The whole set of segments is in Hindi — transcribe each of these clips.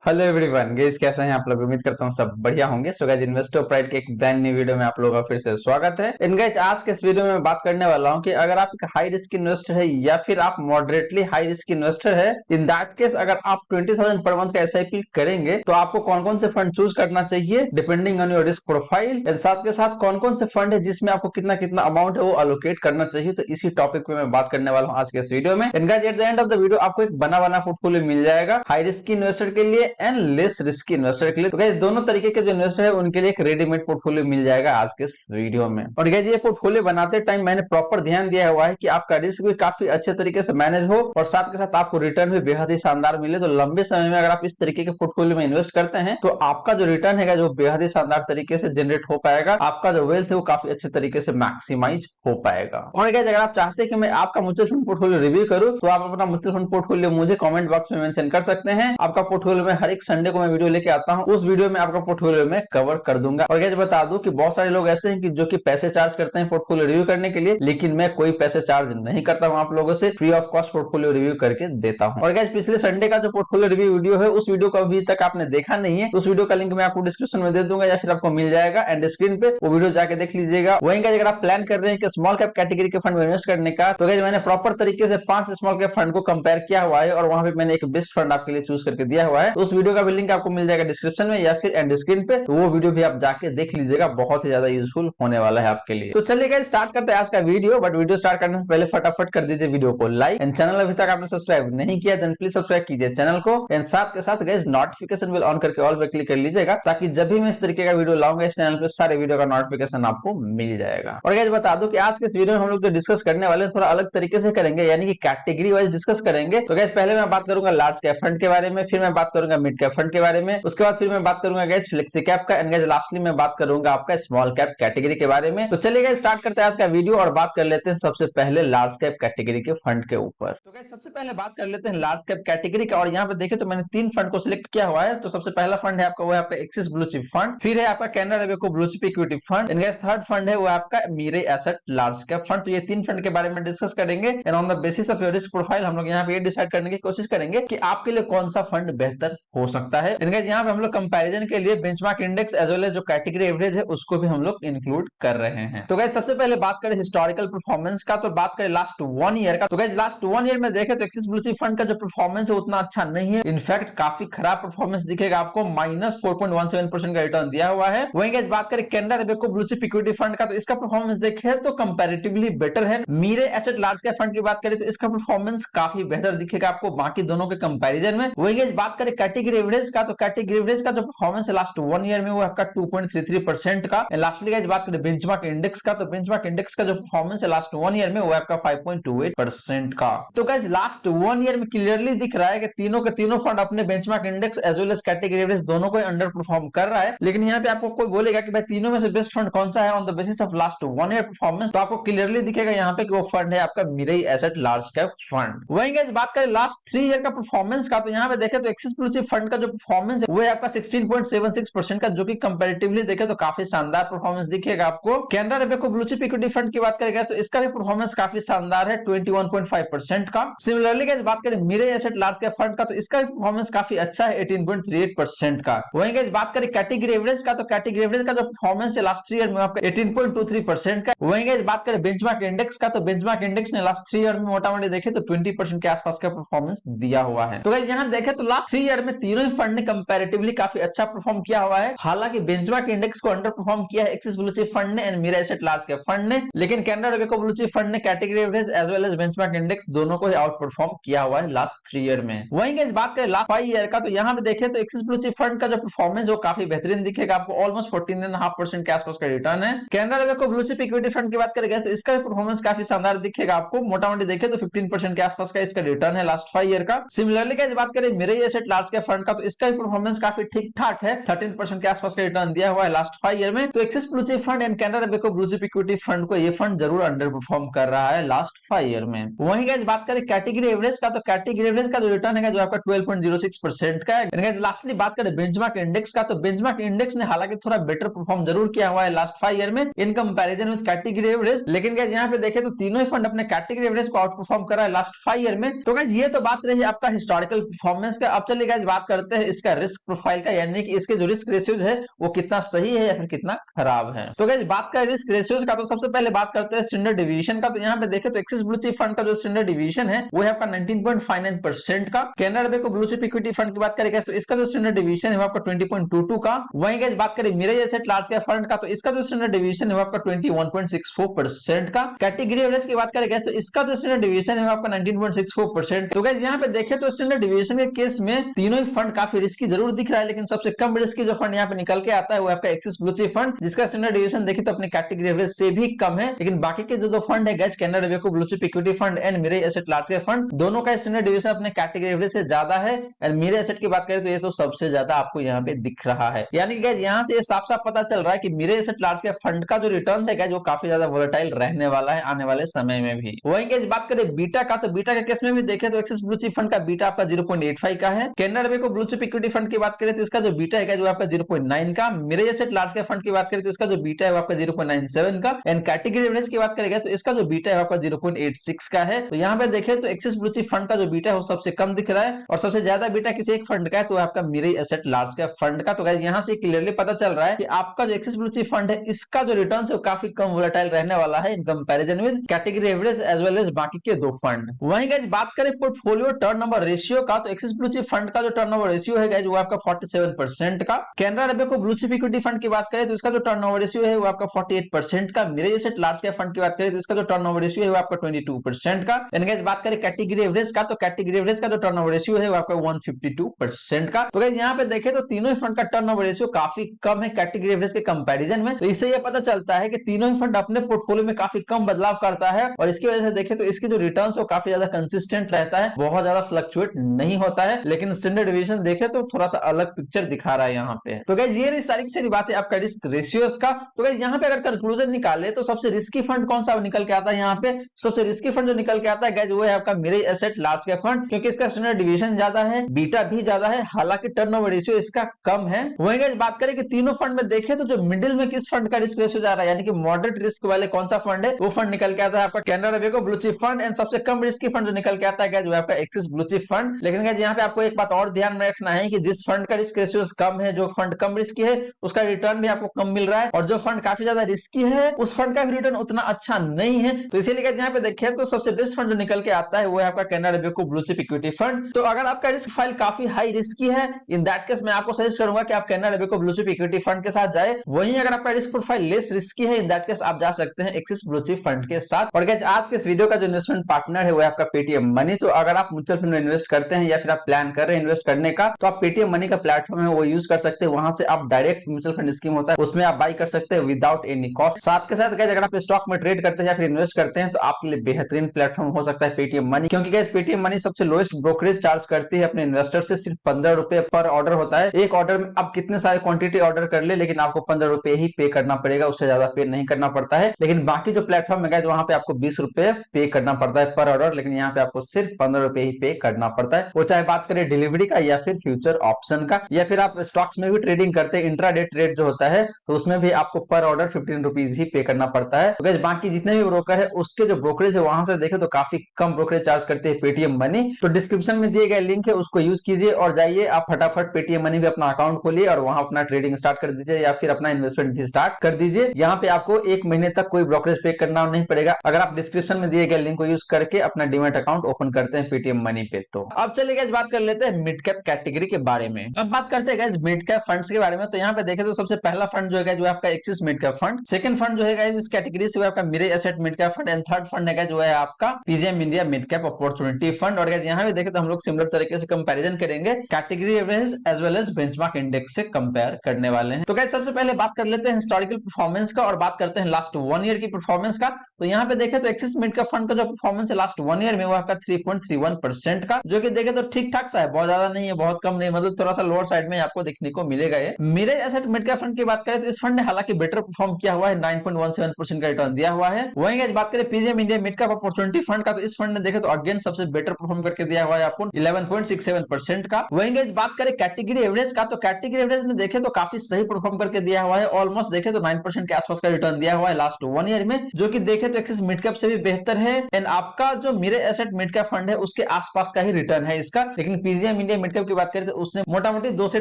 हेलो एवरीवन गाइस, कैसे हैं आप लोग। उम्मीद करता हूँ सब बढ़िया होंगे। सो गाइस, इन्वेस्टर प्राइड के एक ब्रांड न्यू वीडियो में आप लोगों का फिर से स्वागत है। इन गाइस, आज के इस वीडियो में मैं बात करने वाला हूँ कि अगर आप एक हाई रिस्क इन्वेस्टर है या फिर आप मॉडरेटली हाई रिस्क इन्वेस्टर है, इन दैट केस अगर आप 20,000 पर मंथ का एसआईपी करेंगे तो आपको कौन कौन से फंड चूज करना चाहिए depending on your risk profile, and साथ के साथ कौन कौन से फंड है जिसमें आपको कितना कितना अमाउंट है वो अलोकेट करना चाहिए। तो इसी टॉपिक पे मैं बात करने वाला हूँ आज के इस वीडियो में। And guys, at the end of the video आपको एक बना बना पोर्टफोलियो मिल जाएगा हाई रिस्क इन्वेस्टर के लिए एंड लेस रिस्क इन्वेस्टर के लिए। तो गाइस, दोनों तरीके के जो इन्वेस्टर है उनके लिए एक रेडीमेड पोर्टफोलियो मिल जाएगा आज के इस वीडियो में। और गाइस, ये पोर्टफोलियो बनाते टाइम मैंने प्रॉपर ध्यान दिया हुआ है कि आपका रिस्क भी काफी अच्छे तरीके से मैनेज हो और साथ के साथ आपको रिटर्न भी बेहद ही शानदार मिले। तो लंबे समय में अगर आप इस तरीके के पोर्टफोलियो में इन्वेस्ट करते हैं तो आपका जो रिटर्न है जो बेहद ही शानदार तरीके से जनरेट हो पाएगा, आपका जो वेल्थ है वो काफी अच्छे तरीके से मैक्सिमाइज हो पाएगा। और गाइस, अगर आप चाहते हैं कि मैं आपका म्यूचुअल फंड पोर्टफोलियो रिव्यू करूं तो आप अपना म्यूचुअल फंड पोर्टफोलियो मुझे कमेंट बॉक्स में मेंशन कर सकते हैं। आपका पोर्टफोलियो में हर एक संडे को मैं वीडियो लेके आता हूं, उस वीडियो में आपका पोर्टफोलियो में कवर कर दूंगा। और गाइस, बता दूं कि बहुत सारे लोग ऐसे हैं कि जो कि पैसे चार्ज करते हैं पोर्टफोलियो रिव्यू करने के लिए, लेकिन मैं कोई पैसे चार्ज नहीं करता हूं, आप लोगों से free of cost portfolio review करके देता हूं। और गाइस, पिछले संडे का जो पोर्टफोलियो रिव्यू वीडियो है उस वीडियो को अभी तक आपने देखा नहीं है, उस वीडियो का लिंक मैं आपको डिस्क्रिप्शन में दे दूंगा या फिर आपको मिल जाएगा एंड स्क्रीन पे वो वीडियो जाके देख लीजिएगा। वहीं गाइस, अगर आप प्लान कर रहे हैं कि स्मॉल कैप कैटेगरी के फंड में इन्वेस्ट करने का, तो गाइस मैंने प्रॉपर तरीके से 5 स्मॉल कैप फंड को कंपेयर किया हुआ है और वहां पे मैंने एक बेस्ट फंड आपके लिए चूज करके दिया हुआ है। तो उस वीडियो का भी लिंक आपको मिल जाएगा डिस्क्रिप्शन में या फिर एंड स्क्रीन पे, तो वो वीडियो भी आप जाके देख लीजिएगा, बहुत ही ज्यादा यूजफुल होने वाला है आपके लिए। तो चलिए गाइस, स्टार्ट करते हैं आज का वीडियो। बट वीडियो स्टार्ट करने से पहले फटाफट कर दीजिए वीडियो को लाइक, एंड चैनल अभी तक आपने सब्सक्राइब नहीं किया देन प्लीज सब्सक्राइब कीजिए चैनल को, एंड साथ के साथ गाइस नोटिफिकेशन बेल ऑन करके ऑल पे क्लिक कर लीजिएगा ताकि जब भी मैं इस तरीके का वीडियो लाऊंगा इस चैनल पे सारे वीडियो का नोटिफिकेशन आपको मिल जाएगा। और गाइस, बता दूं कि आज के इस वीडियो में हम लोग जो डिस्कस करने वाले हैं थोड़ा अलग तरीके से करेंगे, यानी कि कैटेगरी वाइज डिस्कस करेंगे। तो गाइस, पहले मैं बात करूंगा लार्ज कैप फंड के बारे में, फिर मैं बात करूंगा मिड कैप फंड के बारे में, उसके बाद फिर मैं बात करूंगा गाइस फ्लेक्सी कैप का, एंड गाइस लास्टली मैं बात करूंगा आपका स्मॉल कैप कैटेगरी के बारे में। तो चलिए गाइस, स्टार्ट करते हैं आज का वीडियो और बात कर लेते हैं सबसे पहले लार्ज कैप कैटेगरी के फंड के ऊपर। तो गाइस, सबसे पहले बात कर लेते हैं लार्ज कैप कैटेगरी का। और यहाँ पे देखें तो मैंने 3 फंड को सिलेक्ट किया हुआ है। तो सबसे पहला फंड है आपका वो है आपका एक्सिस ब्लू चिप फंड, फिर है आपका Canara Robeco blue chip equity fund, and guys third fund है वो आपका मीरे एसेट लार्ज कैप फंड। तो ये 3 फंड के बारे में डिस्कस करेंगे and on the basis of your risk profile हम लोग यहाँ पे ये डिसाइड करने की कोशिश करेंगे कि आपके लिए कौन सा फंड बेहतर हो सकता है। एंड गाइस, यहाँ पे हम लोग कंपैरिजन के लिए benchmark index as well as जो कैटेगरी एवरेज है उसको भी हम लोग इंक्लूड कर रहे हैं। तो गाइस, सबसे पहले बात करें हिस्टोरिकल परफॉर्मेंस का, तो बात करें लास्ट 1 ईयर का। तो गाइस, लास्ट 1 ईयर में देखें तो एक्सिस ब्लू चिप फंड का जो परफॉर्मेंस है उतना अच्छा नहीं है, इनफैक्ट काफी खराब परफॉर्मेंस दिखेगा आपको, -4.17% का रिटर्न दिया हुआ है। वहीं गाइस, बात करें Canara Robeco blue chip equity fund का, तो इसका परफॉर्मेंस देखें तो कंपैरेटिवली बेटर है। मीरे एसेट लार्ज कैप फंड की बात करें तो इसका परफॉर्मेंस काफी बेहतर दिखेगा आपको बाकी दोनों के कंपैरिजन में। वहीं गाइस, बात करें कैटेगरी एवरेज का, तो कैटेगरी एवरेज का जो परफॉर्मेंस है लास्ट 1 ईयर में वो आपका 2.33% का। लास्टली गाइस, बात करें बेंचमार्क इंडेक्स का, तो बेंचमार्क इंडेक्स का जो परफॉर्मेंस है लास्ट 1 ईयर में वो आपका 5.28% का। तो गाइस, लास्ट 1 ईयर में क्लियरली दिख रहा है कि तीनों के तीनों फंड अपने benchmark index as well as category average दोनों को अंडर परफॉर्म कर रहा है। लेकिन यहाँ पे आपको कोई बोलेगा कि भाई तीनों में से बेस्ट फंड कौन सा है on the basis of last 1 year performance, तो आपको क्लियरली दिखेगा यहाँ पे कि वो फंड है आपका Mirae asset large cap fund. वहीं गाइस, बात करें लास्ट 3 ईयर का परफॉर्मेंस का, तो यहाँ पे देखें तो एक्सिस ब्लू चिप फंड का जो परफॉर्मेंस है वो है आपका 16.76% का, जो कि कंपैरेटिवली देखें तो काफी शानदार परफॉर्मेंस दिखेगा आपको। Canara Robeco blue chip equity fund की बात करेंगे तो इसका भी परफॉर्मेंस काफी शानदार है 21.5% का। सिमिलरली गाइस, बात करें Mirae asset large cap fund का, तो इसका भी परफॉर्मेंस काफी अच्छा है 18.38% का। वहीं गाइस, बात करें कैटेगरी एवरेज का, तो कैटेगरी एवरेज का जो परफॉर्मेंस है लास्ट 3 ईयर में आपका 18.23% का। वहीं गाइस, बात करें बेंचमार्क इंडेक्स का, तो बेंचमार्क इंडेक्स ने लास्ट 3 ईयर में मोटा-मोटी देखे तो 20% के आसपास का परफॉर्मेंस दिया हुआ है। तो गाइस, यहां देखें तो लास्ट 3 ईयर में तीनों ही फंड ने कंपैरेटिवली काफी अच्छा परफॉर्म किया हुआ है। हालांकि बेंचमार्क इंडेक्स को अंडर परफॉर्म किया है एक्सिस ब्लू चिप फंड ने and Mirae asset large cap fund ने, लेकिन Canara Robeco blue chip fund ने category average as well as benchmark index दोनों को ही आउट परफॉर्म किया हुआ है लास्ट 3 ईयर में। वहीं गाइस, बात करें लास्ट 5 ईयर का, तो यहां पे देखें तो एक्सिस ब्लू चिप फंड का जो परफॉर्मेंस वो काफी बेहतरीन दिखेगा आपको, ऑलमोस्ट 14.5% के आसपास का रिटर्न है। Canara Robeco blue chip equity fund की बात करेंगे तो इसका भी परफॉर्मेंस काफी शानदार दिखेगा आपको, मोटा-मोटी देखें तो 15% के आसपास का इसका रिटर्न है लास्ट 5 ईयर का। सिमिलरली गाइस, बात करें Mirae asset large cap fund का, तो इसका भी परफॉर्मेंस काफी ठीक-ठाक है, 13% के आसपास का रिटर्न दिया हुआ है लास्ट 5 ईयर में। तो axis blue chip fund and Canara Robeco blue chip equity fund को ये फंड जरूर अंडर परफॉर्म कर रहा है लास्ट 5 ईयर में। वहीं गाइस, बात करें कैटेगरी एवरेज का, तो कैटेगरी एवरेज का जो रिटर्न है जो आपका 12.06% का है। एंड गाइस, लास्टली बात करें बेंचमार्क इंडेक्स का, तो बेंचमार्क इंडेक्स ने हालांकि थोड़ा बेटर परफॉर्म जरूर किया हुआ है लास्ट 5 ईयर में इन कंपैरिजन विद कैटेगरी एवरेज, लेकिन गाइस यहाँ पे देखें तो तीनों ही फंड अपने कैटेगरी एवरेज को आउट परफॉर्म कर रहा है लास्ट 5 ईयर में। तो गाइस, ये तो बात रही आपका हिस्टोरिकल परफॉर्मेंस का। अब चलिए गाइस बात करते हैं इसका रिस्क प्रोफाइल का, यानी कि इसके जो रिस्क रेशियोज है वो कितना सही है या फिर कितना खराब है। तो गाइस बात करें रिस्क रेशियोज का, तो सबसे पहले बात करते हैं स्टैंडर्ड डिवीजन का। तो यहाँ पे देखें तो एक्सिस ब्लू चिप फंड का जो स्टैंडर्ड डिवीजन है वो है आपका 19.59% का। Canara bank blue chip equity fund की बात करें तो इसका जो स्टैंडर्ड डिवीजन है वो आपका 20.22 का। वहीं गाइस बात करें mirror asset large cap fund का, तो इसका जो स्टैंडर्ड डिवीजन है वो आपका 21.64% का। कैटेगरी एवरेज की बात करें तो इसका जो स्टैंडर्ड डिवीजन है वो आपका 19.64%। तो गाइस यहाँ पे देखें तो स्टैंडर्ड डिवीजन के केस में तीनों ही फंड काफी रिस्की जरूर दिख रहा है, लेकिन सबसे कम रिस्की जो फंड यहाँ पे निकल के आता है वो आपका एक्सिस ब्लू चिप फंड, जिसका स्टैंडर्ड डिवीजन देखें तो अपनी कैटेगरी एवरेज से भी कम है। लेकिन बाकी के जो दो फंड है guys, Canara bank blue chip equity fund and Mirae asset large cap fund, दोनों का स्टैंडर्ड डिवीजन अपने कैटेगरी एवरेज से ज्यादा है। एंड मिरर एसेट की बात करें तो ये तो सबसे ज्यादा आपको यहाँ पे दिख रहा है। यानी कि गाइस यहाँ से साफ साफ पता चल रहा है कि mirror asset large cap fund का जो रिटर्न है गाइस वो काफी ज्यादा वोलेटाइल रहने वाला है आने वाले समय में भी। वहीं गाइस बात करें बीटा का, तो बीटा के केस में भी देखें तो एक्सिस ब्लू चिप फंड का बीटा आपका 0.85 का है। Canara bank blue chip equity fund की बात करें तो इसका जो बीटा है जो आपका 0.9 का। Mirror asset large cap fund की बात करें तो इसका जो बीटा है वो आपका 0.97 का। एंड कैटेगरी एवरेज की बात करेंगे तो इसका जो बीटा है आपका 0.86 का है। तो यहाँ पे देखें तो एक्सिस ब्लू चिप फंड का जो बीटा है वो सबसे कम दिख रहा है, और सबसे ज्यादा बीटा किसी एक फंड का है तो आपका mirror asset large cap fund का। तो गाइस यहाँ से क्लियरली पता चल रहा है कि आपका जो एक्सिस ब्लू चिप फंड है इसका जो रिटर्न है वो काफी कम वोलेटाइल रहने वाला है in comparison with category average as well as बाकी के दो फंड। वहीं गाइस बात करें पोर्टफोलियो टर्नओवर रेशियो का, तो एक्सिस ब्लू चिप फंड का जो टर्नओवर रेशियो है गाइस वो आपका 47% का। Canara bank blue chip equity fund की बात करें तो इसका जो टर्नओवर रेशियो है वो आपका 48% का। Mirror asset large cap fund की बात करें तो इसका जो टर्नओवर रेशियो है वो आपका 22% का। एंड गाइस बात करें कैटेगरी एवरेज का, तो कैटेगरी एवरेज का जो टर्नओवर रेशियो है वो आपका 152% का। तो गाइस यहाँ पे देखें तो तीनों ही फंड का टर्नओवर रेशियो काफी कम है कैटेगरी एवरेज के कंपैरिजन में। तो इससे ये पता चलता है कि तीनों ही फंड अपने पोर्टफोलियो में काफी कम बदलाव करता है, और इसकी वजह से देखें तो इसके जो रिटर्न है वो काफी ज्यादा कंसिस्टेंट रहता है, बहुत ज्यादा फ्लक्चुएट नहीं होता है। लेकिन स्टैंडर्ड डिवीजन देखें तो थोड़ा सा अलग पिक्चर दिखा रहा है यहाँ पे। तो गाइस ये सारी बातें आपका रिस्क रेशियोज का। तो गाइस यहाँ पे अगर कंक्लूजन निकाले तो सबसे रिस्की फंड कौन सा निकल के आता है, यहाँ पे सबसे रिस्की फंड जो निकल के आता है गाइस वो है आपका mirror asset large cap fund, क्योंकि इसका स्टैंडर्ड डिवीजन ज्यादा है, बीटा भी ज्यादा है, हालांकि टर्नओवर रेशियो इसका कम है। वहीं गाइस बात करें कि तीनों फंड में देखें तो जो मिडिल में किस फंड का रिस्क रेशियो जा रहा है, यानी कि मॉडरेट रिस्क वाले कौन सा फंड है, वो फंड निकल के आता है आपका Canara bank blue chip fund. And सबसे कम रिस्की फंड जो निकल के आता है गाइस वो आपका एक्सिस ब्लू चिप फंड। लेकिन गाइस यहाँ पे आपको एक बात और ध्यान में रखना है कि जिस फंड का रिस्क रेशियो कम है, जो फंड कम रिस्की है, उसका रिटर्न भी आपको कम मिल रहा है, और जो फंड काफी ज्यादा रिस्की है उस फंड का भी रिटर्न उतना अच्छा नहीं है। तो इसीलिए यहाँ पे देखें तो सबसे बेस्ट फंड जो निकल के आता है वो है आपका Canara bank blue chip equity fund. तो अगर आपका रिस्क फाइल काफी हाई रिस्की है, इन दैट केस मैं आपको सजेस्ट करूंगा कि आप Canara bank blue chip equity fund के साथ जाए। वहीं अगर आपका रिस्क प्रोफाइल लेस रिस्की है, इन दैट केस आप जा सकते हैं एक्सिस ब्लू चिप फंड के साथ। और गाइस आज के इस वीडियो का जो इन्वेस्टमेंट पार्टनर है वो है आपका पेटीएम मनी। तो अगर आप म्यूचुअल फंड में इन्वेस्ट करते हैं या फिर आप प्लान कर रहे हैं इन्वेस्ट करने का, तो आप पेटीएम मनी का प्लेटफॉर्म है वो यूज कर सकते हैं। वहां से आप डायरेक्ट म्यूचुअल फंड स्कीम होता है उसमें आप बाई कर सकते हैं विदाउट एनी कॉस्ट। साथ के साथ गाइस अगर आप स्टॉक में ट्रेड करते हैं या फिर इन्वेस्ट करते हैं तो आपके लिए बेहतरीन प्लेटफॉर्म हो सकता है पेटीएम मनी, क्योंकि गाइस पेटीएम मनी सबसे लोएस्ट ब्रोकरेज चार्ज करती है अपने इन्वेस्टर से। सिर्फ 15 रुपए पर ऑर्डर होता है। एक ऑर्डर में आप कितने सारे क्वांटिटी ऑर्डर कर ले, लेकिन आपको 15 रुपए ही पे करना पड़ेगा, उससे ज्यादा पे नहीं करना पड़ता है। लेकिन बाकी जो प्लेटफॉर्म है गाइस वहां पे आपको 20 रुपए पे करना पड़ता है पर ऑर्डर, लेकिन यहाँ पे आपको सिर्फ 15 रुपए ही पे करना पड़ता है। वो चाहे बात करें डिलीवरी का या फिर फ्यूचर ऑप्शन का, या फिर आप स्टॉक्स में भी ट्रेडिंग करते हैं, इंट्राडे ट्रेड जो होता है तो उसमें भी आपको पर ऑर्डर 15 रुपीज ही पे करना पड़ता है। तो गाइस बाकी जितने भी ब्रोकर है उसके जो ब्रोकरेज है वहां से देखे तो काफी कम ब्रोकरेज चार्ज करते हैं पेटीएम मनी। तो डिस्क्रिप्शन में दिए गए लिंक है उसको यूज कीजिए और जाइए आप फटाफट पेटीएम मनी में अपना अकाउंट खोलिए और वहां अपना ट्रेडिंग स्टार्ट कर दीजिए या फिर अपना इन्वेस्टमेंट भी स्टार्ट कर दीजिए। यहाँ पे आपको 1 महीने तक कोई ब्रोकरेज पे करना नहीं पड़ेगा अगर आप डिस्क्रिप्शन में दिए गए लिंक को यूज करके अपना डीमैट अकाउंट ओपन करते हैं पेटीएम मनी पे। तो अब चलिए गाइस बात कर लेते हैं मिड कैप कैटेगरी के बारे में। अब बात करते हैं गाइस मिड कैप फंड्स के बारे में। तो यहाँ पे देखें तो सबसे पहला फंड जो है जो आपका axis mid cap fund, second fund जो है गाइस इस कैटेगरी से वो आपका mirror asset mid cap fund, and third fund है जो है आपका PGIM India mid cap opportunity fund. और गाइस यहाँ पे देखें तो हम लोग सिमिलर तरीके से कंपैरिजन करेंगे category average as well as benchmark index से कंपेयर करने वाले हैं। तो गाइस सबसे पहले बात कर लेते हैं हिस्टोरिकल परफॉर्मेंस का और बात करते हैं लास्ट 1 ईयर की परफॉर्मेंस का। तो यहाँ पे देखें तो एक्सिस मिड कैप फंड का जो परफॉर्मेंस है लास्ट 1 ईयर में वो आपका 3.31% का, जो कि देखें तो ठीक ठाक सा है, बहुत ज्यादा नहीं है बहुत कम नहीं, मतलब थोड़ा सा लोअर साइड में आपको देखने को मिलेगा। ये mirror asset mid cap fund की बात करें तो इस फंड ने हालांकि बेटर परफॉर्म किया हुआ है, 9.17% का रिटर्न दिया हुआ है। वहीं गाइस बात करें PGM India mid cap opportunity fund का, तो इस फंड ने देखे तो अगेन सबसे बेटर परफॉर्म करके दिया हुआ है आपको 11.67% का। वहीं गाइस बात करें कैटेगरी एवरेज का, तो कैटेगरी एवरेज में देखे तो काफी सही परफॉर्म करके दिया हुआ है, ऑलमोस्ट देखे तो 9% के आसपास का रिटर्न दिया हुआ है लास्ट 1 ईयर में, जो कि देखे तो एक्सिस मिड कैप से भी बेहतर है। एंड आपका जो mirror asset mid cap fund है उसके आसपास का ही रिटर्न है इसका। लेकिन पीजीएम इंडिया मिड कैप की बात करें तो उसने मोटा मोटी 2 से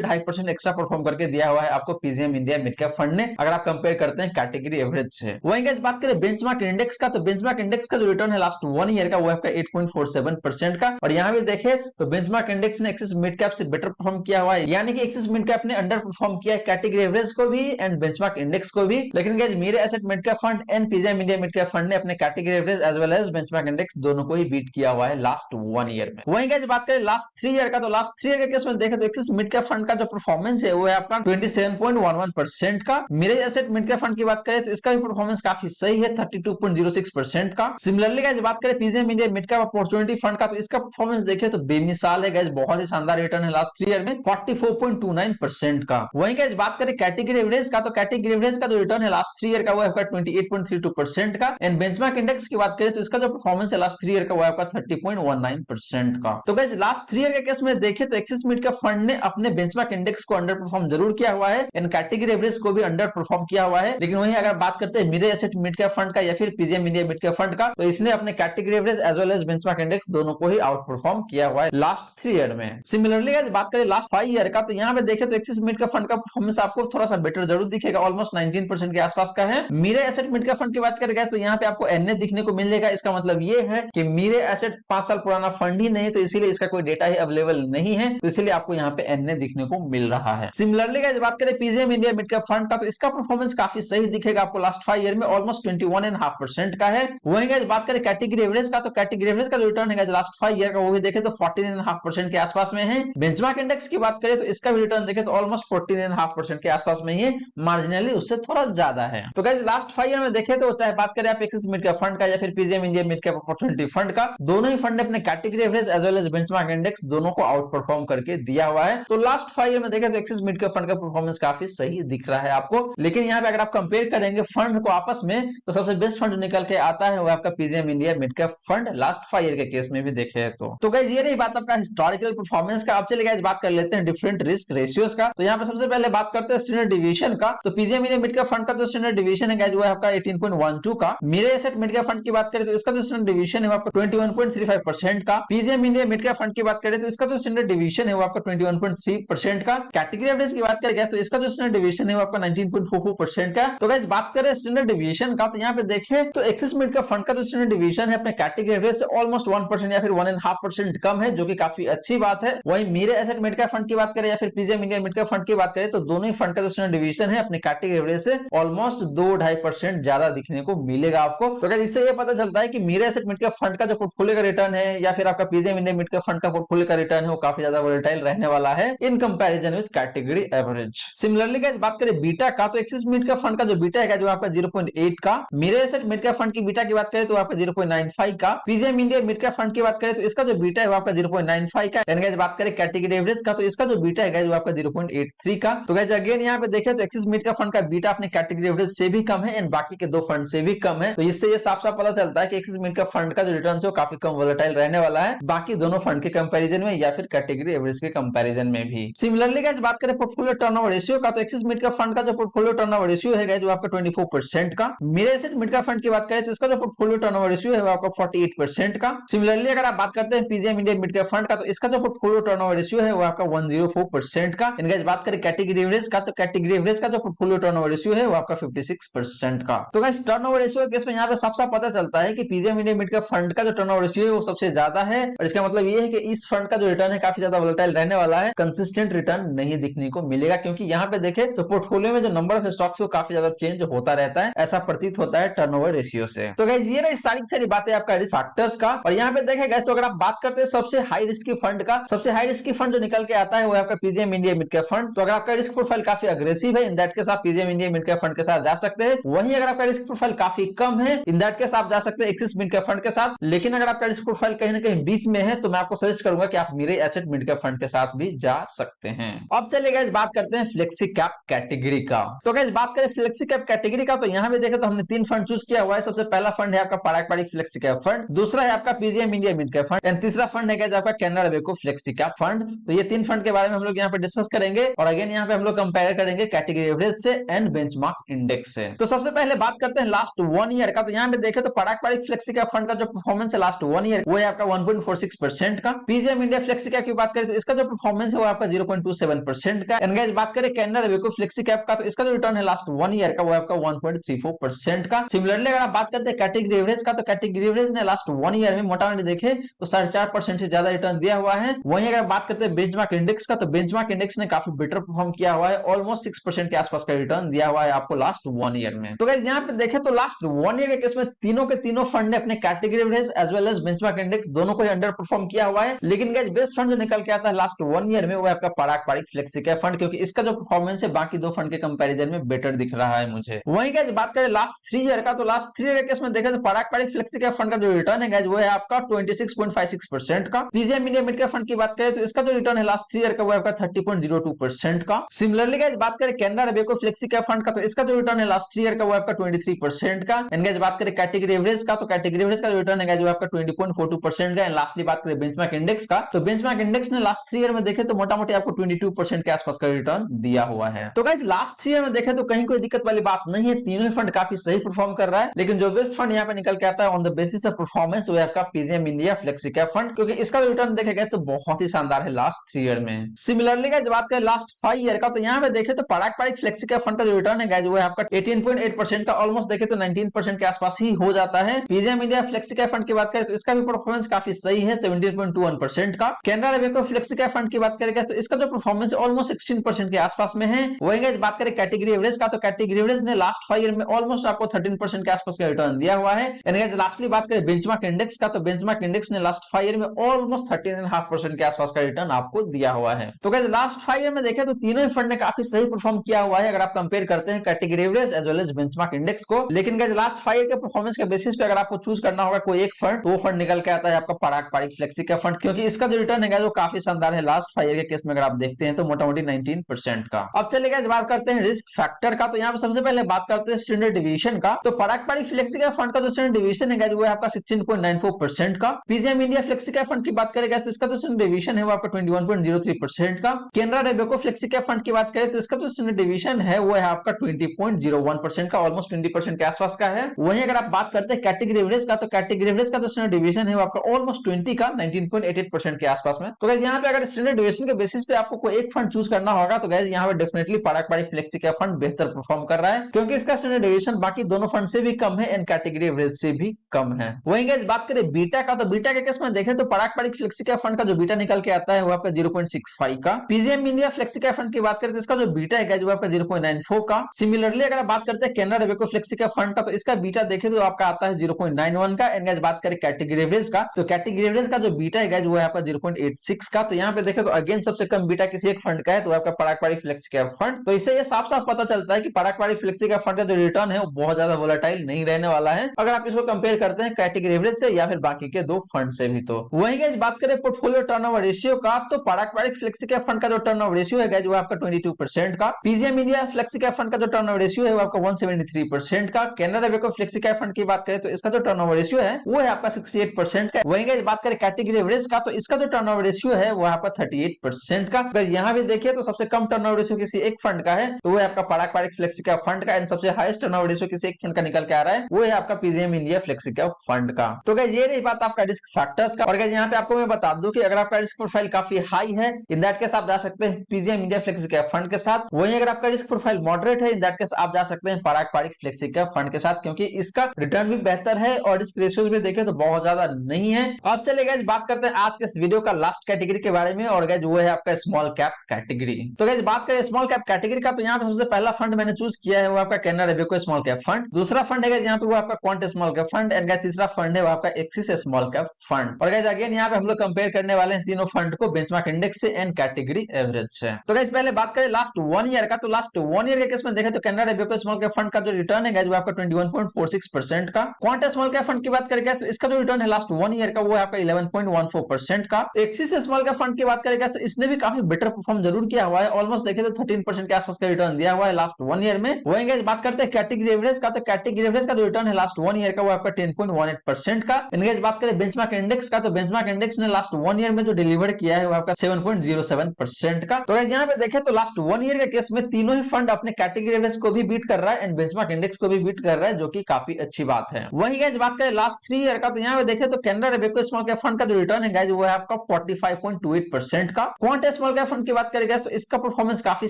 2.5% एक्स्ट्रा परफॉर्म करके दिया हुआ है आपको PGM India mid cap fund ने, अगर आप कंपेयर करते हैं कैटेगरी एवरेज से। वहीं गाइस बात करें बेंचमार्क इंडेक्स का, तो बेंचमार्क इंडेक्स का जो रिटर्न है लास्ट 1 ईयर का वो है आपका 8.47% का। और यहाँ भी देखें तो बेंचमार्क इंडेक्स ने एक्सिस मिड कैप से बेटर परफॉर्म किया हुआ है, यानी कि एक्सिस मिड कैप ने अंडर परफॉर्म किया है कैटेगरी एवरेज को भी एंड बेंचमार्क इंडेक्स को भी। लेकिन guys Mirae asset mid cap fund and PGIM India mid cap fund ने अपने category average as well as benchmark index दोनों को ही बीट किया हुआ है लास्ट 1 ईयर में। वहीं गाइस बात करें लास्ट 3 ईयर का, तो लास्ट 3 ईयर के केस में देखें तो एक्सिस मिड कैप फंड का जो परफॉर्मेंस है वो है आपका 27.11% का। मेरे एसेट मिड कैप फंड की बात करें तो इसका भी परफॉर्मेंस काफी सही है 32.06% का। सिमिलरली गाइस बात करें PGM India mid cap opportunity fund का, तो इसका परफॉर्मेंस देखें तो बेमिसाल है गाइस, बहुत ही शानदार रिटर्न है लास्ट 3 ईयर में 44.29% का। वहीं गाइस बात करें कैटेगरी एवरेज का, तो कैटेगरी एवरेज का जो रिटर्न है लास्ट 3 ईयर का वो है आपका 28.32% का। एंड बेंचमार्क इंडेक्स की बात करें तो इसका जो परफॉर्मेंस है लास्ट 3 ईयर का वो है आपका 30.19% का। तो गाइस लास्ट 3 ईयर के केस में देखें तो एक्सिस मिड कैप फंड ने अपने बेंचमार्क इंडेक्स को अंडर परफॉर्म जरूर किया हुआ है एंड कैटेगरी एवरेज को भी अंडर परफॉर्म किया हुआ है। लेकिन वहीं अगर बात करते हैं मेरे एसेट मिड कैप फंड का या फिर PGIM India mid cap fund का, तो इसने अपने category average as well as benchmark index दोनों को ही आउट परफॉर्म किया हुआ है लास्ट 3 ईयर में। सिमिलरली गाइस बात करें लास्ट 5 ईयर का, तो यहाँ पे देखें तो एक्सिस मिड कैप फंड का परफॉर्मेंस आपको थोड़ा सा बेटर जरूर दिखेगा, ऑलमोस्ट 19% के आसपास का है। मेरे एसेट मिड कैप फंड की बात करें तो यहाँ पे आपको एनए दिखने को मिलेगा। इसका मतलब ये है कि मेरे एसेट 5 साल पुराना फंड ही नहीं, तो इसीलिए इसका कोई डेटा ही अवेलेबल नहीं है, तो इसीलिए आपको यहाँ पे एनए दिखने को मिल रहा है। सिमिलरली गाइस बात करें PGM India mid cap fund का, तो इसका परफॉर्मेंस काफी सही दिखेगा आपको लास्ट 5 ईयर में, ऑलमोस्ट 21.5% का है। वहीं गाइस बात करें कैटेगरी एवरेज का, तो कैटेगरी एवरेज का जो रिटर्न है लास्ट 5 ईयर का वो भी देखें तो 14.5% के आसपास में है। बेंचमार्क इंडेक्स की बात करें तो इसका भी रिटर्न देखें तो ऑलमोस्ट 14.5% के आसपास में ही, मार्जिनली उससे थोड़ा ज्यादा है। तो गाइस लास्ट 5 ईयर में देखें तो चाहे बात करें आप एक्सिस मिड कैप फंड का या फिर PGIM India mid cap opportunity fund का, दोनों ही फंड ने अपने category average as well as benchmark index दोनों को आउट परफॉर्म करके दिया हुआ है। तो लास्ट 5 ईयर में देखें तो एक्सिस मिड कैप फंड का परफॉर्मेंस काफी सही दिख रहा है आपको। लेकिन यहाँ पे अगर आप कंपेयर करेंगे फंड को आपस में, तो सबसे बेस्ट फंड निकल के आता है वो आपका PGIM India mid cap fund last 5 year के केस में भी देखे तो गाइस ये रही बात आपका हिस्टोरिकल परफॉर्मेंस का। अब चलिए गाइस बात कर लेते हैं डिफरेंट रिस्क रेशियोज का। तो यहाँ पे सबसे पहले बात करते हैं स्टैंडर्ड डिवीजन का। तो PGM India mid cap fund का जो स्टैंडर्ड डिवीजन है गाइस वो है आपका 18.12 का। मेरे एसेट मिड कैप फंड की बात करें तो इसका जो स्टैंडर्ड डिवीजन है वो आपका 21.35% का। PGM India mid cap fund की बात करें तो इसका जो स्टैंडर्ड डिवीजन है वो आपका 21.3% का। कैटेगरी एवरेज की बात करें तो इसका जो स्टैंडर्ड डिवीजन है वो आपका 19.44% का। तो गाइस बात करें स्टैंडर्ड डिवीजन का, तो यहाँ पे देखें तो एक्सिस मिड कैप फंड का जो स्टैंडर्ड डिवीजन है अपने कैटेगरी एवरेज से ऑलमोस्ट 1% या फिर 1.5% कम है, जो कि काफी अच्छी बात है। वहीं मेरे एसेट मिड कैप फंड की बात करें या फिर PGIM India mid cap fund की बात करें तो दोनों ही फंड का जो स्टैंडर्ड डिवीजन है अपने कैटेगरी एवरेज से ऑलमोस्ट 2-2.5% ज्यादा दिखने को मिलेगा आपको। तो गाइस इससे ये पता चलता है कि मेरे एसेट मिड कैप फंड का जो पोर्टफोलियो का रिटर्न है या फिर आपका PGIM India mid cap fund का पोर्टफोलियो का रिटर्न है वो काफी ज्यादा वोलेटाइल रहने वाला है in comparison with category average. Similarly guys बात करें बीटा का, तो एक्सिस मिड कैप फंड का जो बीटा है जो आपका 0.8 का। मेरे एसेट मिड कैप फंड की बीटा की बात करें तो आपका 0.95 का। PGM India mid cap fund की बात करें तो इसका जो बीटा है वो आपका 0.95 का। एंड गाइस बात करें कैटेगरी एवरेज का, तो इसका जो बीटा है गाइस वो आपका 0.83 का। तो गाइस अगेन यहाँ पे देखें तो एक्सिस मिड कैप फंड का बीटा अपने कैटेगरी एवरेज से भी कम है एंड बाकी के दो फंड से भी कम है। तो इससे ये साफ साफ पता चलता है कि एक्सिस मिड कैप फंड का जो रिटर्न है वो काफी कम वोलेटाइल रहने वाला है बाकी दोनों फंड के कंपैरिजन में या फिर कैटेगरी एवरेज के कंपैरिजन में भी। सिमिलरली गाइस बात करें पोर्टफोलियो टर्नओवर रेशियो का, तो एक्सिस मिड कैप फंड का जो पोर्टफोलियो टर्नओवर रेशियो है गाइस वो आपका 24% का। मेरे एसेट मिड कैप फंड की बात करें तो इसका जो पोर्टफोलियो टर्नओवर रेशियो है वो आपका 48% का। सिमिलरली अगर आप बात करते हैं PGM India mid cap fund का, तो इसका जो पोर्टफोलियो टर्नओवर रेशियो है वो आपका 104% का। गाइस बात करें कैटेगरी एवरेज का, तो कैटेगरी एवरेज का जो पोर्टफोलियो टर्नओवर रेशियो है वो आपका 56% का। तो गाइस टर्नओवर रेशियो केस में यहाँ पे साफ साफ पता चलता है कि PGM India mid cap fund का जो टर्नओवर रेशियो है वो सबसे ज्यादा है और इसका मतलब ये है कि इस फंड का जो रिटर्न है काफी ज्यादा वोलेटाइल रहने वाला है, कंसिस्टेंट रिटर्न नहीं दिखने को मिलेगा क्योंकि यहाँ पे देखें तो पोर्टफोलियो में जो नंबर ऑफ स्टॉक्स वो काफी ज्यादा चेंज होता रहता है, ऐसा प्रतीत होता है टर्नओवर रेशियो से। तो गाइस ये रही सारी बातें आपका रिस्क फैक्टर्स का। और यहाँ पे देखें गाइस तो अगर आप बात करते हैं सबसे हाई रिस्क फंड का, सबसे हाई रिस्क फंड जो निकल के आता है वो आपका PGIM India mid cap fund. तो अगर आपका रिस्क प्रोफाइल काफी अग्रेसिव है इन दैट केस आप PGM India mid cap fund के साथ जा सकते हैं। वहीं अगर आपका रिस्क प्रोफाइल काफी कम है इन दैट केस आप जा सकते हैं एक्सिस मिड कैप फंड के साथ। लेकिन अगर आपका रिस्क प्रोफाइल कहीं ना कहीं बीच में है तो मैं आपको सजेस्ट करूंगा कि आप मेरे एसेट मिड कैप फंड के साथ भी जा सकते हैं। अब चलिए गाइस बात करते हैं फ्लेक्सी कैप कैटेगरी का। तो गाइस बात करें फ्लेक्सी कैप कैटेगरी का, तो यहां पे देखें तो हमने 3 फंड चूज किया हुआ है। सबसे पहला फंड है आपका Parag Parikh flexi cap fund, दूसरा है आपका PGIM India mid cap fund and तीसरा फंड है गाइस आपका Canara Robeco flexi cap fund. तो ये 3 फंड के बारे में हम लोग यहाँ पे डिस्कस करेंगे और अगेन यहाँ पे हम लोग कंपेयर करेंगे कैटेगरी एवरेज से एंड बेंचमार्क इंडेक्स से। तो सबसे पहले बात करते हैं लास्ट 1 ईयर का। तो यहाँ पे देखें तो Parag Parikh flexi cap fund का जो परफॉर्मेंस है लास्ट 1 ईयर वो है आपका 1.46% का। पीजीएम इंडिया फ्लेक्सी कैप की बात करें तो इसका जो परफॉर्मेंस है वो आपका 0.27% का। एंड गाइस बात करें कैनरा रोबेको फ्लेक्सी कैप का, तो इसका जो रिटर्न है लास्ट 1 ईयर का वो आपका 1.34% का। सिमिलरली अगर आप बात करते हैं कैटेगरी एवरेज का, तो कैटेगरी एवरेज ने लास्ट 1 ईयर में मोटा-मोटी देखे तो 4.5% से ज्यादा रिटर्न दिया हुआ है। वहीं अगर बात करते हैं बेंचमार्क इंडेक्स का, तो बेंचमार्क इंडेक्स ने काफी बेटर परफॉर्म किया हुआ है, ऑलमोस्ट 6% के आसपास का रिटर्न दिया हुआ है आपको लास्ट 1 ईयर में। तो गाइस यहाँ पे देखें तो लास्ट 1 ईयर के केस में तीनों के तीनों फंड ने अपने category average as well as benchmark index दोनों को ही अंडर परफॉर्म किया हुआ है। लेकिन गाइस बेस्ट फंड जो निकल के आता है लास्ट 1 ईयर में वो आपका पराग पारिक फ्लेक्सी कैप फंड, क्योंकि इसका जो परफॉर्मेंस है बाकी दो फंड के कंपैरिजन में बेटर दिख रहा है मुझे। वहीं गाइस बात करें लास्ट 3 ईयर का, तो लास्ट 3 ईयर के केस में देखें तो पराग पारिक फ्लेक्सी कैप फंड का जो रिटर्न है गाइस वो है आपका 26.56% का। PGM India mid cap fund की बात करें तो इसका जो रिटर्न है लास्ट 3 ईयर का वो आपका 30.02% का। सिमिलरली गाइस बात करें Canara Robeco flexi cap fund का, तो इसका जो रिटर्न है लास्ट 3 ईयर का वो आपका 23% का। एंड गाइस बात करें कैटेगरी एवरेज का, तो कैटेगरी एवरेज का जो रिटर्न है गाइस वो आपका 20.42% का। एंड लास्टली बात करें बेंचमार्क इंडेक्स का, तो बेंचमार्क इंडेक्स ने लास्ट 3 ईयर में देखे तो मोटा मोटी आपको 22% के आसपास का रिटर्न दिया हुआ है। तो गाइस लास्ट 3 ईयर में देखे तो कहीं कोई दिक्कत वाली बात नहीं है, तीनों ही फंड काफी सही परफॉर्म कर रहा है। लेकिन जो बेस्ट फंड यहाँ पे निकल के आता है on the basis of performance वो है आपका PGIM India flexi cap fund, क्योंकि इसका रिटर्न देखे गए तो बहुत ही शानदार है लास्ट 3 ईयर में। सिमिलरली गाइस बात करें लास्ट 5 ईयर का, तो यहाँ पे देखे तो पराग पारिक फ्लेक्सी कैप फंड का जो रिटर्न है गाइस वो है आपका 18.8% का, ऑलमोस्ट देखे तो 19% के आसपास ही हो जाता है। PGM India flexi cap fund की बात करें तो इसका भी परफॉर्मेंस काफी सही है 17.21% का। Canara Robeco flexi cap fund की बात करें तो इसका जो परफॉर्मेंस ऑलमोस्ट 16% के आसपास में है। वहीं गाइस बात करें कैटेगरी एवरेज का, तो कैटेगरी एवरेज ने लास्ट 5 ईयर में ऑलमोस्ट आपको 13% के आसपास का रिटर्न दिया हुआ है। एंड गाइस लास्टली बात करें बेंचमार्क इंडेक्स का, तो बेंचमार्क इंडेक्स ने लास्ट 5 ईयर में ऑलमोस्ट 13.5% के आसपास का रिटर्न आपको दिया हुआ है। तो गाइस लास्ट 5 ईयर में देखें तो तीनों ही फंड ने काफी सही परफॉर्म किया हुआ है अगर आप कंपेयर करते हैं category average as well as benchmark index को। लेकिन गाइस लास्ट 5 ईयर के परफॉर्मेंस के बेसिस पे अगर आपको चूज करना होगा कोई एक फंड, तो वो फंड निकल के आता है आपका पराग पारिक फ्लेक्सी कैप फंड, क्योंकि इसका जो रिटर्न है वो काफी शानदार है लास्ट 5 ईयर के केस में अगर आप देखते हैं तो मोटा-मोटी 19% का। अब चलिए गाइस बात करते हैं रिस्क फैक्टर का, तो यहाँ पे सबसे पहले बात करते हैं स्टैंडर्ड डिवीजन का। तो पराग पारिक फ्लेक्सी कैप फंड का जो स्टैंडर्ड डिवीजन है वो है आपका 16.94% का। PGM India flexi cap fund की बात करें तो इसका जो स्टैंडर्ड डिवीजन है वो आपका 21.03% का। Canara Robeco flexi cap fund की बात करें तो इसका जो स्टैंडर्ड डिवीजन है वो है आपका 20.01% का, ऑलमोस्ट 20% के आसपास का है। वहीं अगर आप बात करते हैं कैटेगरी एवरेज का, तो कैटेगरी एवरेज का जो स्टैंडर्ड डिवीजन है वो आपका ऑलमोस्ट 20 का 19.88% के आसपास में। तो गाइस यहाँ पे अगर स्टैंडर्ड डिवीजन के बेसिस पे आपको कोई एक फंड चूज करना होगा तो गाइस यहाँ पे डेफिनेटली पराग पारिक फ्लेक्सी कैप फंड बेहतर परफॉर्म कर रहा है, क्योंकि इसका स्टैंडर्ड डिवीजन बाकी दोनों फंड से भी कम है एंड कैटेगरी एवरेज से भी कम है। वहीं गाइस बात करें बीटा का, तो बीटा के केस में देखें तो पराग पारिक फ्लेक्सी कैप फंड का जो बीटा निकल के आता है वो आपका 0.65 का। PGM India flexi cap fund की बात करें तो इसका जो बीटा है वो आपका 0.94 का। सिमिलरली अगर आप बात करते हैं Canara Robeco flexi cap fund का, तो इसका बीटा देखें तो आपका आता है 0.91 का। एंड गाइस बात करें कैटेगरी एवरेज का, तो कैटेगरी एवरेज का जो बीटा है वो है आपका 0.86 का। तो यहाँ पे देखें तो अगेन सबसे कम बीटा किसी एक फंड का है तो आपका पराग पारिक फ्लेक्सी कैप फंड। तो इससे ये साफ साफ पता चलता है कि पराग पारिक फ्लेक्सी कैप फंड का जो रिटर्न है वो बहुत ज्यादा वोलेटाइल नहीं रहने वाला है अगर आप इसको कंपेयर करते हैं कैटेगरी एवरेज से या फिर बाकी के दो फंड से भी। तो वहीं गाइस बात करें पोर्टफोलियो टर्नओवर रेशियो का, तो पराग पारिक फ्लेक्सी कैप फंड का जो टर्नओवर रेशियो है वो आपका 22% का। PGM India flexi cap fund का जो टर्नओवर रेशियो है वो आपका 173% का। Canara Robeco flexi cap fund की बात करें तो इसका जो टर्नओवर रेशियो है वो है आपका 68% का। वहीं गाइस बात करें कैटेगरी एवरेज का, तो इसका जो टर्नओवर रेशियो है वो आपका 38% का। अगर यहाँ भी देखिए तो सबसे कम टर्नओवर रेशियो किसी एक फंड का है तो वो है आपका पराग पारिक फ्लेक्सी कैप फंड का। एंड सबसे हाईएस्ट टर्नओवर रेशियो किसी एक फंड का निकल के आ रहा है वो है आपका PGIM India flexi cap fund का। तो गाइस ये रही बात आपका रिस्क फैक्टर्स का। और गाइस यहाँ पे आपको मैं बता दूं कि अगर आपका रिस्क प्रोफाइल काफी हाई है इन दैट केस आप जा सकते हैं PGM India flexi cap fund के साथ। वहीं अगर आपका रिस्क प्रोफाइल मॉडरेट है इन दैट केस आप जा सकते हैं पराग पारिक फ्लेक्सी कैप फंड के साथ, क्योंकि इसका रिटर्न भी बेहतर है और रिस्क रेशियोज भी देखें तो बहुत ज्यादा नहीं है। अब चलिए गाइस बात करते हैं आज के इस वीडियो का लास्ट कैटेगरी के बारे में, और गाइस वो है आपका स्मॉल कैप कैटेगरी। तो गाइस बात करें स्मॉल कैप कैटेगरी का, तो यहाँ पे सबसे पहला फंड मैंने चूज किया है वो आपका Canara Robeco small cap fund. दूसरा फंड है यहाँ पे वो आपका quant small cap fund. And guys तीसरा फंड है वो आपका एक्सिस स्मॉल कैप फंड। और गाइस अगेन यहाँ पे हम लोग कंपेयर करने वाले हैं तीनों फंड को बेंचमार्क इंडेक्स से एंड कैटेगरी एवरेज से। तो गाइस पहले बात करें लास्ट 1 ईयर का, तो लास्ट 1 ईयर के केस में देखें तो Canara Robeco small cap fund का जो रिटर्न है वो आपका 21.46% का। क्वांट स्मॉल कैप फंड की बात करें तो इसका जो रिटर्न है लास्ट 1 ईयर का वो है आपका 11.14% का। एक्सिस स्मॉल कैप फंड की बात करें तो इसने भी काफी बेटर परफॉर्म जरूर किया हुआ है, ऑलमोस्ट देखें तो 13% के आसपास का रिटर्न दिया हुआ है लास्ट 1 ईयर में। वहीं गाइस बात करते हैं कैटेगरी एवरेज का, तो कैटेगरी एवरेज का जो रिटर्न है लास्ट 1 ईयर का वो आपका 10.18% का। गाइस बात करें बेंचमार्क इंडेक्स का, तो बेंचमार्क इंडेक्स ने लास्ट 1 ईयर में जो डिलीवर किया है वो आपका 7.07% का। तो यहाँ पे देखें तो लास्ट 1 ईयर के केस में तीनों ही फंड अपने कैटेगरी एवरेज को भी बीट कर रहा है एंड बेंचमार्क इंडेक्स को भी बीट कर रहा है, जो कि काफी अच्छी बात है। वहीं गाइस बात करें लास्ट 3 ईयर का, तो यहाँ पे देखें तो Canara Robeco small cap fund का जो रिटर्न है वो है आपका 35.28% का। क्वांट स्मॉल कैप फंड की बात करेगा तो इसका परफॉर्मेंस काफी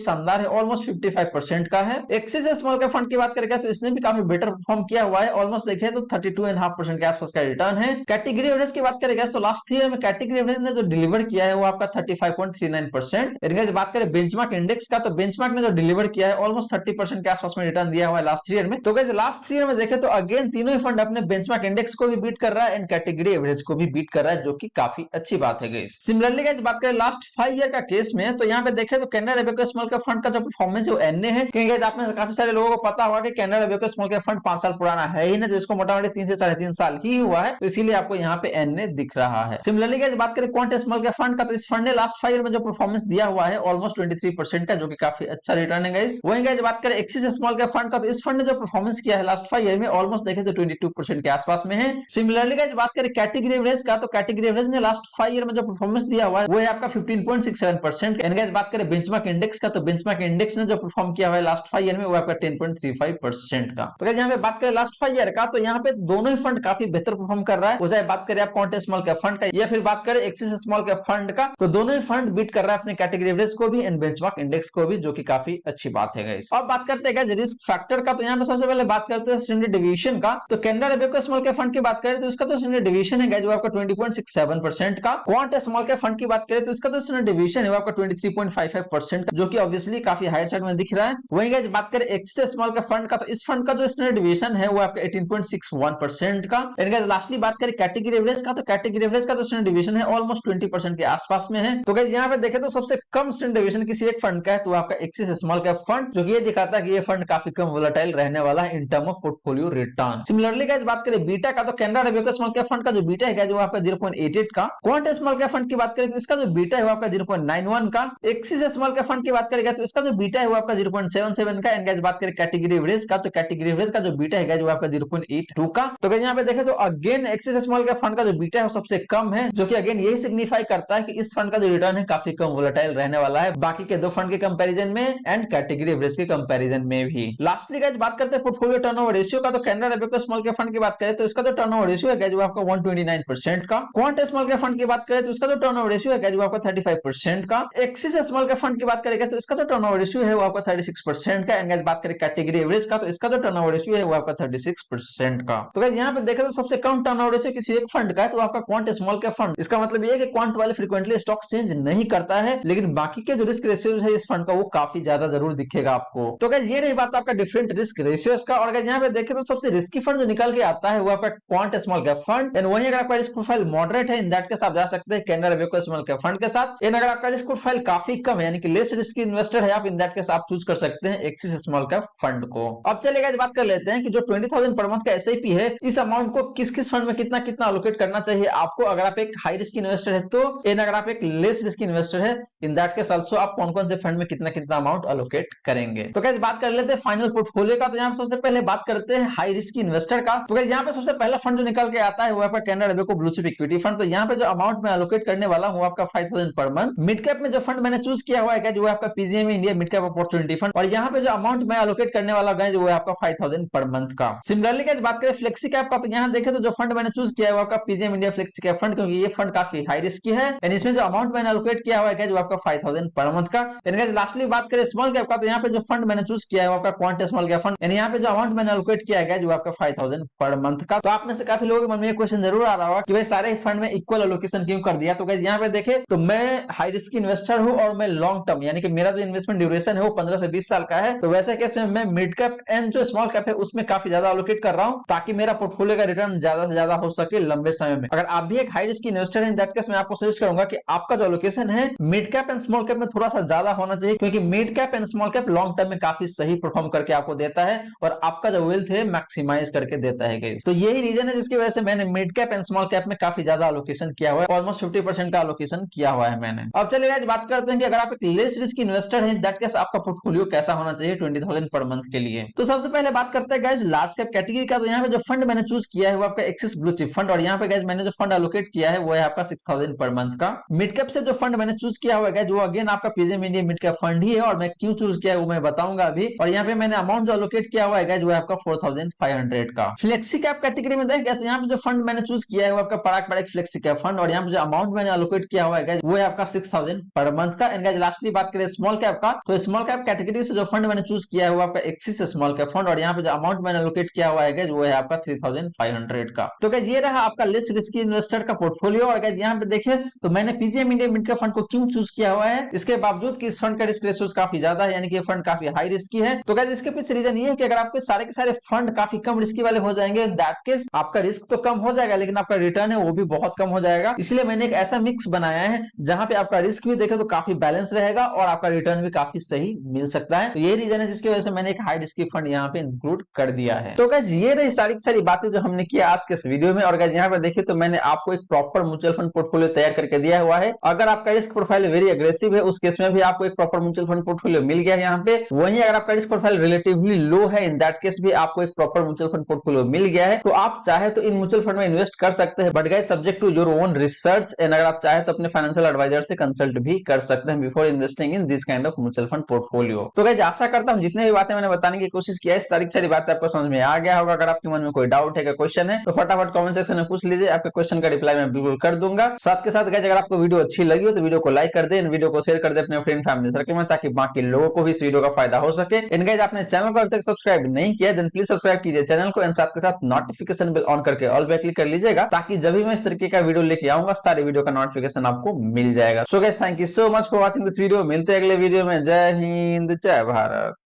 शानदार है, ऑलमोस्ट 55% का है। एक्सिस स्मॉल कैप फंड की बात करेगा तो इसने भी काफी बेटर परफॉर्म किया हुआ है, ऑलमोस्ट देखिए तो 32.5% के आसपास का रिटर्न है। कैटेगरी एवरेज की बात करेगा तो लास्ट ईयर में कैटेगरी एवरेज ने जो डिलीवर किया है वो आपका 35.39%। इनका बात करें बेंचमार्क इंडेक्स का, तो बेंचमार्क ने जो डिलीवर किया है ऑलमोस्ट 30% के आसपास में रिटर्न दिया हुआ है लास्ट ईयर में। तो गाइस लास्ट ईयर में देखें तो अगेन तीनों ही फंड अपने बेंचमार्क इंडेक्स को भी बीट कर रहा है एंड कैटेगरी एवरेज को भी बीट कर रहा है, जो कि काफी अच्छी बात है गाइस। सिमिलरली गाइस बात करें लास्ट 5 ईयर का केस में, तो यहाँ पे देखें तो Canara Robeco small cap fund का जो परफॉर्मेंस है एनए है, क्योंकि गाइस आप में काफी सारे लोगों को पता होगा कि Canara Robeco small cap fund 5 साल पुराना है ही ना, जो इसको मोटा मोटी 3 से 3.5 साल ही हुआ है, तो इसीलिए आपको यहाँ पे एनए दिख रहा है। सिमिलरली गाइस बात करें क्वांट स्मॉल कैप फंड का, तो इस फंड ने लास्ट 5 ईयर में जो परफॉर्मेंस दिया हुआ है ऑलमोस्ट 23% का, जो कि काफी अच्छा रिटर्न है गाइस। वहीं गाइस बात करें एक्सिस स्मॉल कैप फंड का, तो इस फंड ने जो परफॉर्मेंस किया है लास्ट 5 ईयर में ऑलमोस्ट देखें तो 22% के आसपास में है। सिमिलरली गाइस बात करें कैटेगरी एवरेज का, तो कैटेगरी एवरेज ने लास्ट 5 ईयर में जो परफॉर्मेंस दिया हुआ है वो है आपका 15.67%। एंड गाइस बात करें बेंचमार्क इंडेक्स का, तो बेंचमार्क इंडेक्स ने जो परफॉर्म किया हुआ है लास्ट 5 ईयर में वो आपका 10.35% का। तो गाइस यहाँ पे बात करें लास्ट 5 ईयर का, तो यहाँ पे दोनों ही फंड काफी बेहतर परफॉर्म कर रहा है, वो चाहे बात करें आप क्वांट स्मॉल कैप फंड का या फिर बात करें एक्सिस स्मॉल कैप फंड का, तो दोनों ही फंड बीट कर रहा है अपने कैटेगरी एवरेज को भी एंड बेंचमार्क इंडेक्स को भी, जो कि काफी अच्छी बात है गाइस। अब बात करते हैं गाइस रिस्क फैक्टर का, तो यहाँ पे सबसे पहले बात करते हैं स्टैंडर्ड डिवीजन का। तो Canara Robeco small cap fund की बात करें तो इसका तो स्टैंडर्ड डिवीजन है गाइस वो आपका 20.67% का। क्वांट स्मॉल कैप फंड की बात करें तो इसका तो स्टैंडर्ड डिवीजन है वो आपका 23.55% का, जो कि ऑब्वियसली काफी हायर साइड में दिख रहा है। वहीं गाइस बात करें एक्सिस स्मॉल कैप फंड का, तो इस फंड का जो स्टैंडर्ड डिवीजन है वो आपका 18.61% का। एंड गाइस लास्टली बात करें कैटेगरी एवरेज का, तो कैटेगरी एवरेज का जो स्टैंडर्ड डिवीजन है ऑलमोस्ट 20% के आसपास में है। तो गाइस यहाँ पे देखें तो सबसे कम स्टैंडर्ड डिवीजन किसी एक फंड का है तो आपका एक्सिस स्मॉल कैप फंड, जो कि ये दिखाता है कि ये फंड काफी कम वोलेटाइल रहने वाला है in term of portfolio return. Similarly guys बात करें बीटा का, तो Canara Robeco small cap fund का जो बीटा है वो आपका 0.88 का। क्वांट स्मॉल कैप फंड की बात करें तो इसका जो बीटा है वो आपका 0.91 का। एक्सिस स्मॉल कैप फंड की बात करेगा तो इसका जो बीटा है वो आपका 0.77 का। एंड गाइस बात करें कैटेगरी एवरेज का, तो कैटेगरी एवरेज का जो बीटा है वो आपका 0.82 का। तो गाइस यहाँ पे देखें तो again axis small cap fund का जो बीटा है वो सबसे कम है, जो कि अगेन यही सिग्निफाई करता है कि इस फंड का जो रिटर्न है काफी कम वोलेटाइल रहने वाला है बाकी के दो फंड के कंपैरिजन में एंड कैटेगरी एवरेज के कंपैरिजन में भी। लास्टली गाइस बात करते हैं पोर्टफोलियो टर्नओवर रेशियो का, तो Canara Robeco small cap fund की बात करें तो इसका जो टर्नओवर रेशियो है वो आपका 129% का। क्वांट स्मॉल कैप फंड की बात करें तो इसका जो टर्नओवर रेशियो है वो आपका 35% का। एक्सिस स्मॉल कैप फंड की बात करेंगे तो इसका जो टर्नओवर रेशियो है वो आपका 36% का। एंड गाइस बात करें कैटेगरी एवरेज का, तो इसका जो टर्नओवर रेशियो है वो आपका 36% का। तो गाइस यहाँ पे देखें तो सबसे कम टर्नओवर रेशियो किसी एक फंड का है तो आपका क्वांट स्मॉल कैप फंड। इसका मतलब ये है कि क्वांट वाले फ्रीक्वेंटली स्टॉक चेंज नहीं करता है, लेकिन बाकी के जो रिस्क रेशियो है इस फंड का वो काफी ज्यादा जरूर दिखेगा आपको। तो गाइस ये रही बात आपका डिफरेंट रिस्क रेशियोज का। और गाइस यहाँ पे देखें तो सबसे रिस्की फंड जो निकल के आता है वो आपका quant small cap fund. And वहीं अगर आपका रिस्क प्रोफाइल मॉडरेट है इन दैट केस आप जा सकते हैं Canara Robeco small cap fund के साथ। एंड अगर आपका रिस्क प्रोफाइल काफी कम है यानी कि लेस रिस्की इन्वेस्टर है आप, इन दैट केस आप चूज कर सकते हैं एक्सिस स्मॉल कैप फंड को। अब चलिए गाइस बात कर लेते हैं कि जो 20,000 पर मंथ का एसआईपी है इस अमाउंट को किस किस फंड में कितना कितना अलोकेट करना चाहिए आपको, अगर आप एक हाई रिस्क इन्वेस्टर है तो। एंड अगर आप एक लेस रिस्क इन्वेस्टर है इन दैट केस आल्सो आप कौन कौन से फंड में कितना कितना अमाउंट अलोकेट करेंगे। तो गाइस बात कर लेते हैं फाइनल पोर्टफोलियो का। तो यहाँ सबसे पहले बात करते हैं हाई रिस्क इन्वेस्टर का। तो गाइस यहाँ पे सबसे पहला फंड जो निकल के आता है वो आपका Canara Robeco blue chip equity fund. तो यहाँ पे जो अमाउंट मैं अलोकेट करने वाला हूँ आपका 5,000 पर मंथ। मिड कैप में जो फंड मैंने चूज किया हुआ है वो आपका PGIM India mid cap opportunity fund, और यहाँ पे जो अमाउंट मैं अलोकेट करने वाला है वो आपका 5,000 पर मंथ का। सिमिलरली गाइस बात करें फ्लेक्सी कैप का, तो यहाँ देखें तो जो फंड मैंने चूज किया है वो आपका PGIM India flexi cap fund, क्योंकि ये फंड काफी हाई रिस्क है एंड इसमें जो अमाउंट मैंने अलोकेट किया हुआ है वो आपका 5,000 पर मंथ का। एंड गाइस लास्टली बात करें स्मॉल कैप का, तो यहाँ पे जो फंड मैंने चूज किया है वो आपका क्वांट स्मॉल कैप फंड। यहाँ पे जो अमाउंट मैंने अलोकेट किया है वो आपका 5,000 पर मंथ का। तो आप में से काफी लोगों के मन में एक क्वेश्चन जरूर आ रहा होगा कि भाई सारे फंड में इक्वल अलोकेशन क्यों कर दिया। तो गाइस यहाँ पे देखें तो मैं हाई रिस्क इन्वेस्टर हूँ और मैं लॉन्ग टर्म यानी कि मेरा जो इन्वेस्टमेंट ड्यूरेशन है वो 15 से 20 साल का है। तो वैसे केस में मैं मिड कैप एंड जो स्मॉल कैप है उसमें काफी ज्यादा अलोकेट कर रहा हूँ ताकि मेरा पोर्टफोलियो का रिटर्न ज्यादा से ज्यादा हो सके लंबे समय में। अगर आप भी एक हाई रिस्क इन्वेस्टर हैं इन दैट केस मैं आपको सजेस्ट करूंगा कि आपका जो अलोकेशन है mid cap and small cap में थोड़ा सा ज्यादा होना चाहिए, क्योंकि mid cap and small cap long term में काफी सही परफॉर्म करके आपको देता है और आपका जो वेल्थ है मैक्सिमाइज करके देता है गाइस। तो यही रीजन है जिसकी वजह से मैंने mid cap and small cap में काफी ज्यादा अलोकेशन किया हुआ है, ऑलमोस्ट 50% का अलोकेशन किया हुआ है मैंने। अब चलिए गाइस बात करते हैं कि अगर आप एक लेस रिस्क इन्वेस्टर हैं दैट केस आपका पोर्टफोलियो कैसा होना चाहिए 20,000 पर मंथ के लिए। तो सबसे पहले बात करते हैं गाइस लार्ज कैप कैटेगरी का। तो यहाँ पे जो फंड मैंने चूज किया है वो आपका एक्सिस ब्लू चिप फंड, और यहाँ पे गाइस मैंने जो फंड अलोकेट किया है वो है आपका 6,000 पर मंथ का। मिड कैप से जो फंड मैंने चूज किया हुआ है वो अगेन आपका PGIM India mid cap fund ही है, और मैं क्यों चूज किया है वो मैं बताऊंगा अभी। और यहाँ पे मैंने अमाउंट जो अलोकेट किया हुआ है वो आपका 4,500 का। फ्लेक्सी कैप कैटेगरी में देखिए तो यहाँ पे जो फंड मैंने चूज किया है वो आपका पराग पराग फ्लेक्सी कैप फंड, और यहाँ पे जो अमाउंट मैंने अलोकेट किया हुआ है वो है आपका 6000 पर मंथ का। एंड गाइस लास्टली बात करें स्मॉल कैप का, तो स्मॉल कैप कैटेगरी से जो फंड मैंने चूज किया है वो आपका एक्सिस स्मॉल कैप फंड, और यहाँ पे जो अमाउंट मैंने अलोकेट किया हुआ है वो है आपका 3500 का। तो गाइस ये रहा आपका लेस रिस्की इन्वेस्टर का पोर्टफोलियो। और गाइस यहाँ पे देखिए तो मैंने PGM India mid cap fund को क्यों चूज किया हुआ है, इसके बावजूद कि इस फंड का रिस्क रेशियो काफी ज्यादा है, यानी कि ये फंड काफी हाई रिस्की है। तो गाइस इसके पीछे रीजन ये है कि अगर आपके सारे के सारे फंड काफी कम रिस्की वाले हो जाएंगे, दैट केस आपका रिस्क तो कम हो जाएगा लेकिन आपका रिटर्न है वो भी बहुत कम हो जाएगा। इसलिए मैंने एक ऐसा मिक्स बनाया है जहां पे आपका रिस्क भी देखे तो काफी बैलेंस रहेगा और आपका रिटर्न भी काफी सही मिल सकता है। तो ये रीजन है जिसकी वजह से मैंने एक हाई रिस्की फंड यहाँ पे इंक्लूड कर दिया है। तो गाइस ये रही सारी सारी बातें जो हमने किया आज के इस वीडियो में। और गाइस यहाँ पे देखिए तो मैंने आपको एक प्रॉपर म्यूचुअल फंड पोर्टफोलियो तैयार करके दिया हुआ है। अगर आपका रिस्क प्रोफाइल वेरी अग्रेसिव है उस केस में भी आपको एक प्रॉपर म्यूचुअल फंड पोर्टफोलियो मिल गया है यहाँ पे। वहीं अगर आपका रिस्क प्रोफाइल रिलेटिवली लो है इन दैट केस भी आपको एक प्रॉपर म्यूचुअल फंड पोर्टफोलियो मिल गया है। तो आप चाहे तो इन म्यूचुअल फंड में इन्वेस्ट कर सकते हैं, but guys subject to your own research. And अगर आप चाहे तो अपने फाइनेंशियल एडवाइजर से कंसल्ट भी कर सकते हैं before investing in this kind of mutual fund portfolio. तो गाइस आशा करता हूं जितने भी बातें मैंने बताने की कोशिश किया है सारी बातें आपको समझ में आ गया होगा। अगर आपके मन में कोई डाउट है, क्वेश्चन है तो फटाफट कमेंट सेक्शन में पूछ लीजिए, आपके क्वेश्चन का रिप्लाई मैं बिल्कुल कर दूंगा। साथ के साथ गाइस अगर आपको वीडियो अच्छी लगी हो तो वीडियो को लाइक कर दे, वीडियो को शेयर कर दे अपने फ्रेंड फैमिली सर्कल में, ताकि बाकी लोगों को भी इस वीडियो का फायदा हो सके। एंड गाइस आपने चैनल को अभी तक सब्सक्राइब नहीं किया देन प्लीज सब्सक्राइब कीजिए चैनल को, एंड साथ के साथ नोटिफिकेशन बेल ऑन करके ऑल पे क्लिक कर लीजिएगा, ताकि जब भी मैं इस तरीके का वीडियो लेके आऊंगा सारे वीडियो का नोटिफिकेशन आपको मिल जाएगा। So guys thank you so much for watching this video. मिलते हैं अगले वीडियो में। जय हिंद जय भारत।